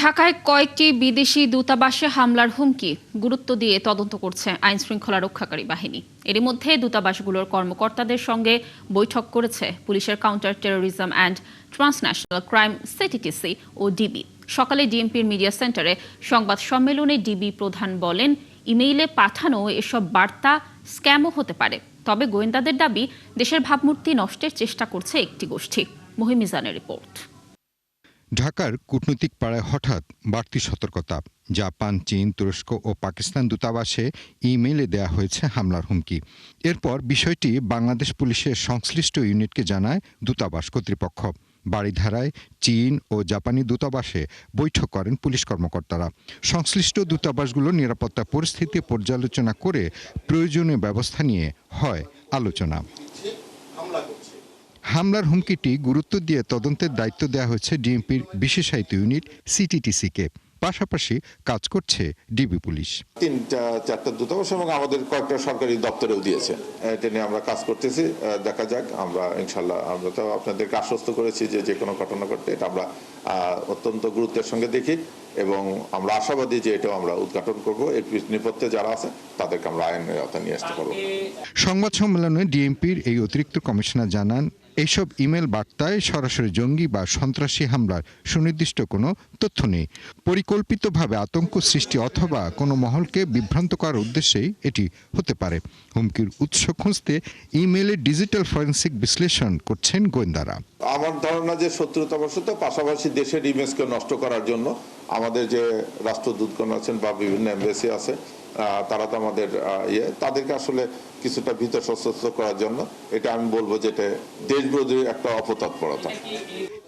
ঢাকায় কয়েকটি বিদেশি দূতাবাসে হামলার হুমকি গুরুত্ব দিয়ে তদন্ত করছে আইন শৃঙ্খলা রক্ষাকারী বাহিনী। এরই মধ্যে দূতাবাসগুলোর কর্মকর্তাদের সঙ্গে বৈঠক করেছে পুলিশের counter terrorism and transnational crime CTTC ও ডিবি। সকালে ডিএমপির মিডিয়া সেন্টারে সংবাদ সম্মেলনে ডিবি প্রধান বলেন, ইমেইলে পাঠানো এসব বার্তা স্ক্যামও হতে পারে, তবে গোয়েন্দাদের দাবি দেশের ভাবমূর্তি নষ্টের চেষ্টা করছে একটি গোষ্ঠী। মহিম মিজানের রিপোর্ট। ঢাকার কূটনৈতিক পাড়ায় হঠাৎ বাড়তি সতর্কতা। জাপান, চীন, তুরস্ক ও পাকিস্তান দূতাবাসে ইমেইলে দেয়া হয়েছে হামলার হুমকি। এরপর বিষয়টি বাংলাদেশ পুলিশের সংশ্লিষ্ট ইউনিটকে জানায় দূতাবাস কর্তৃপক্ষ। বারিধারায় চীন ও জাপানি দূতাবাসে বৈঠক করেন পুলিশ কর্মকর্তারা। সংশ্লিষ্ট দূতাবাসগুলোর নিরাপত্তা পরিস্থিতি পর্যালোচনা করে প্রয়োজনীয় ব্যবস্থা নিয়ে হয় আলোচনা। হামলার হুমকিটি গুরুত্ব দিয়ে তদন্তের দায়িত্ব দেওয়া হয়েছে ডিএমপির বিশেষায়িত ইউনিট সিটিটিসিকে। পাশাপাশি কাজ করছে ডিবি পুলিশ। 3-4টা দূতাবাস এবং আমাদের কয়েকটা সরকারি দপ্তরেও দিয়েছে। এটা নিয়ে আমরা কাজ করতেছি, দেখা যাক। আমরা ইনশাল্লাহ আমরা তো আপনাদেরকে আশ্বস্ত করেছি যে কোনো ঘটনা ঘটলে এটা আমরা অত্যন্ত গুরুত্বের সঙ্গে দেখি এবং আমরা আশাবাদী যে এটাও আমরা উদ্ঘাটন করব। এর নেপথ্যে যারা আছে তাদেরকে আমরা আইনের আওতায় নিয়ে আসতে পারবো। সংবাদ সম্মেলনে ডিএমপির এই অতিরিক্ত কমিশনার জানান, এইসব ইমেল বার্তায় সরাসরি জঙ্গি বা সন্ত্রাসী হামলার সুনির্দিষ্ট কোনো তথ্য নেই। পরিকল্পিতভাবে আতঙ্ক সৃষ্টি অথবা কোনো মহলকে বিভ্রান্ত করার উদ্দেশ্যেই এটি হতে পারে। হুমকির উৎস খুঁজতে ইমেইলের ডিজিটাল ফরেনসিক বিশ্লেষণ করছেন গোয়েন্দারা। আমার ধারণা যে শত্রুতাবশত পাশাপাশি দেশের ইমেজকে নষ্ট করার জন্য আমাদের যে রাষ্ট্রদূতগণ আছেন বা বিভিন্ন এমবেসি আছে, তারা তো আমাদের তাদেরকে আসলে কিছুটা ভীত সশস্ত্র করার জন্য, এটা আমি বলবো যে এটা দেশবিরোধী একটা অপতৎপরতা।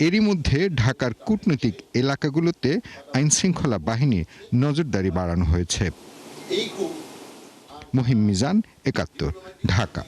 এরই মধ্যে ঢাকার কূটনৈতিক এলাকাগুলোতে আইন শৃঙ্খলা বাহিনী নজরদারি বাড়ানো হয়েছে। মহিম মিজান, ৭১, ঢাকা।